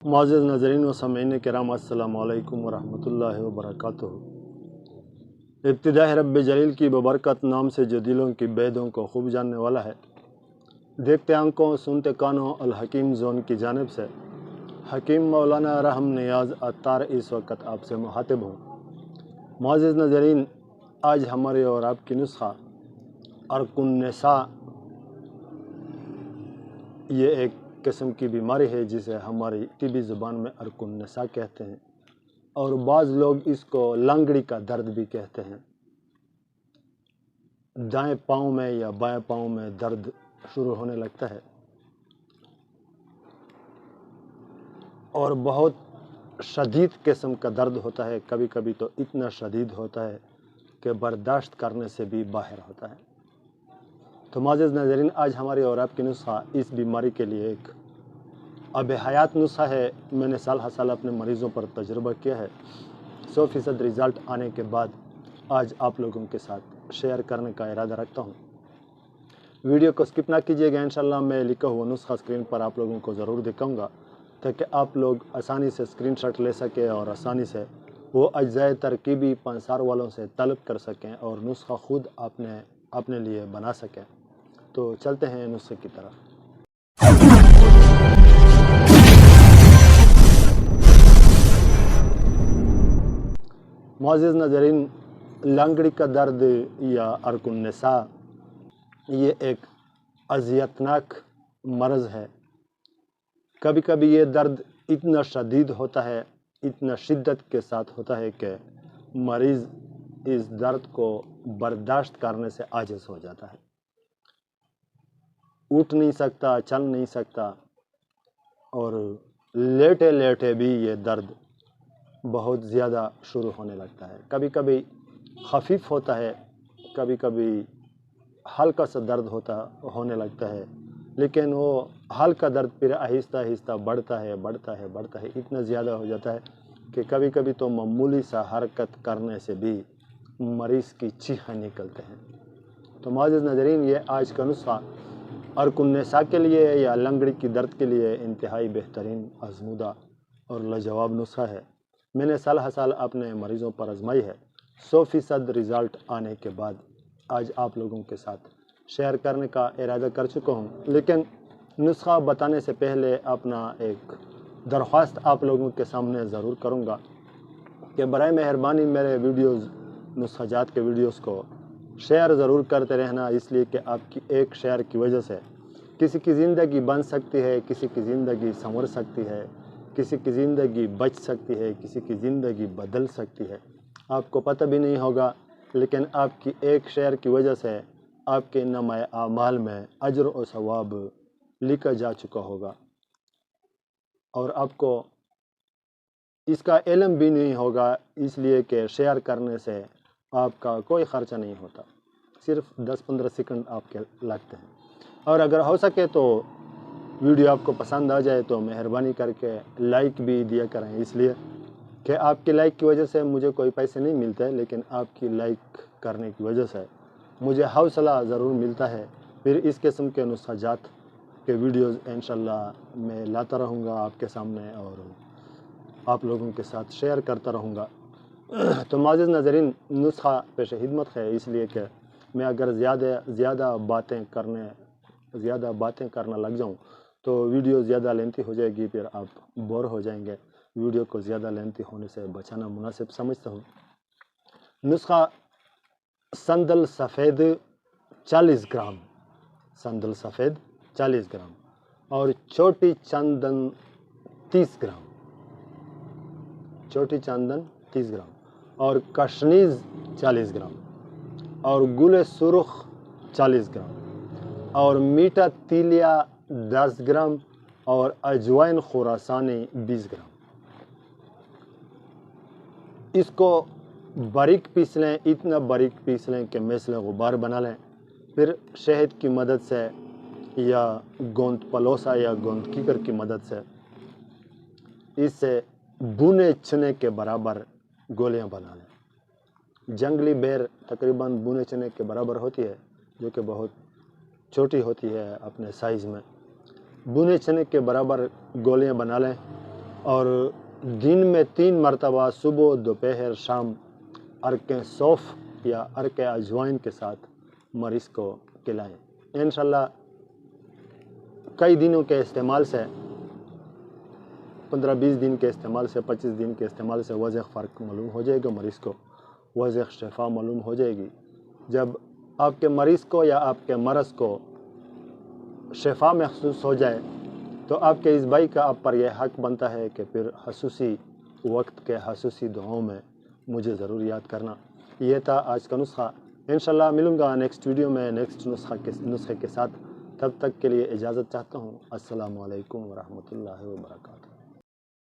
मुअज़्ज़िज़ नाज़रीन व सामीईन किराम अस्सलामु अलैकुम व रहमतुल्लाहि व बरकातुहू। इब्तिदा रब्ब जलील की बबरकत नाम से जो दिलों की बेदों को खूब जानने वाला है। देखते आंखों सुनते कानों अल हकीम जोन की जानिब से हकीम मौलाना रहम नियाज़ अत्तार इस वक्त आपसे मुखातिब हूँ। मुअज़्ज़िज़ नाज़रीन, आज हमारे और आपकी नुस्खा अर्कुन्निसा, ये एक किस्म की बीमारी है जिसे हमारी तिबी ज़ुबान में अर्कुन्निसा कहते हैं और बाज़ लोग इसको लंगड़ी का दर्द भी कहते हैं। दाएं पाँव में या बाएं पाँव में दर्द शुरू होने लगता है और बहुत शदीद किस्म का दर्द होता है। कभी कभी तो इतना शदीद होता है कि बर्दाश्त करने से भी बाहर होता है। तो मुअज़्ज़िज़ नाज़रीन, आज हमारी और आपकी नुस्खा इस बीमारी के लिए एक अब हयात नुस्खा है। मैंने साल हर साल अपने मरीज़ों पर तजुर्बा किया है। 100% रिज़ल्ट आने के बाद आज आप लोगों के साथ शेयर करने का इरादा रखता हूँ। वीडियो को स्किप ना कीजिएगा। इंशाल्लाह मैं लिखा हुआ नुस्खा स्क्रीन पर आप लोगों को ज़रूर दिखाऊंगा ताकि आप लोग आसानी से स्क्रीनशॉट ले सकें और आसानी से वो अज्जाए तरकीबी पंसार वालों से तलब कर सकें और नुस्खा खुद अपने लिए बना सकें। तो चलते हैं नुस्खे की तरफ। मुअज़्ज़िज़ नाज़रीन, लंगड़ी का दर्द या अर्कुन्निसा ये एक अज़ियतनाक मर्ज़ है। कभी कभी ये दर्द इतना शदीद होता है, इतना शिद्दत के साथ होता है कि मरीज़ इस दर्द को बर्दाश्त करने से आजिज़ हो जाता है। उठ नहीं सकता, चल नहीं सकता और लेटे लेटे भी ये दर्द बहुत ज़्यादा शुरू होने लगता है। कभी कभी खफीफ होता है, कभी कभी हल्का सा दर्द होने लगता है, लेकिन वो हल्का दर्द फिर आहिस्ता आहिस्ता बढ़ता है, इतना ज़्यादा हो जाता है कि कभी कभी तो मामूली सा हरकत करने से भी मरीज़ की चीखें निकलते हैं। तो मुअज़्ज़िज़ नाज़रीन, ये आज का नुस्खा अर्कुन्निसा के लिए या लंगड़ी की दर्द के लिए इंतहाई बेहतरीन, आज़मूदा और लाजवाब नुस्खा है। मैंने साल हर साल अपने मरीज़ों पर आजमाई है। 100% रिज़ल्ट आने के बाद आज आप लोगों के साथ शेयर करने का इरादा कर चुका हूँ। लेकिन नुस्खा बताने से पहले अपना एक दरख्वास्त आप लोगों के सामने ज़रूर करूँगा कि बराए मेहरबानी मेरे वीडियोज़, नुस्खाजात के वीडियोज़ को शेयर ज़रूर करते रहना, इसलिए कि आपकी एक शेयर की वजह से किसी की ज़िंदगी बन सकती है, किसी की ज़िंदगी संवर सकती है, किसी की ज़िंदगी बच सकती है, किसी की ज़िंदगी बदल सकती है। आपको पता भी नहीं होगा, लेकिन आपकी एक शेयर की वजह से आपके नामाए आमाल में अजर और सवाब लिखा जा चुका होगा और आपको इसका इल्म भी नहीं होगा, इसलिए कि शेयर करने से आपका कोई ख़र्चा नहीं होता, सिर्फ 10-15 सेकंड आपके लगते हैं। और अगर हो सके तो वीडियो आपको पसंद आ जाए तो मेहरबानी करके लाइक भी दिया करें, इसलिए कि आपकी लाइक की वजह से मुझे कोई पैसे नहीं मिलते, लेकिन आपकी लाइक करने की वजह से मुझे हौसला ज़रूर मिलता है। फिर इस किस्म के नुस्खाजात के वीडियोज़ इंशाल्लाह मैं लाता रहूँगा आपके सामने और आप लोगों के साथ शेयर करता रहूँगा। तो मुअज़्ज़िज़ नाज़रीन, नुस्खा पेश खिदमत है, इसलिए कि मैं अगर ज़्यादा बातें करना लग जाऊँ तो वीडियो ज़्यादा लेंथी हो जाएगी, फिर आप बोर हो जाएंगे। वीडियो को ज़्यादा लेंथी होने से बचाना मुनासिब समझता हूँ। नुस्खा संदल सफ़ेद 40 ग्राम, संदल सफ़ेद 40 ग्राम और छोटी चंदन 30 ग्राम, छोटी चंदन 30 ग्राम और कशनीज़ 40 ग्राम और गुल सुरख 40 ग्राम और मीठा तिलिया 10 ग्राम और अजवाइन खुरासानी 20 ग्राम। इसको बारीक पीस लें, इतना बारीक पीस लें कि मिसल गुबार बना लें। फिर शहद की मदद से या गोंद पलोसा या गोंद कीकर की मदद से इससे बुने चने के बराबर गोलियां बना लें। जंगली बेर तकरीबन बुने चने के बराबर होती है, जो कि बहुत छोटी होती है अपने साइज़ में। बुने चने के बराबर गोलियां बना लें اور دن میں 3 مرتبہ صبح دوپہر شام عرق صوف یا عرق اجوائن کے ساتھ مریض کو کھلائیں۔ انشاءاللہ کئی دنوں کے استعمال سے 15-20 دن کے استعمال سے 25 دن کے استعمال سے واضح فرق معلوم ہو جائے گا، مریض کو واضح شفا معلوم ہو جائے گی۔ جب آپ کے مریض کو یا آپ کے مرض کو شفا محسوس ہو جائے تو آپ کے اس بھائی کا آپ پر یہ حق بنتا ہے کہ پھر خصوصی وقت کے خصوصی دعاؤں میں مجھے ضرور یاد کرنا۔ یہ تھا آج کا نسخہ۔ انشاءاللہ ملوں گا نیکسٹ ویڈیو میں نیکسٹ نسخے کے ساتھ۔ تب تک کے لیے اجازت چاہتا ہوں۔ السلام علیکم ورحمۃ اللہ وبرکاتہ۔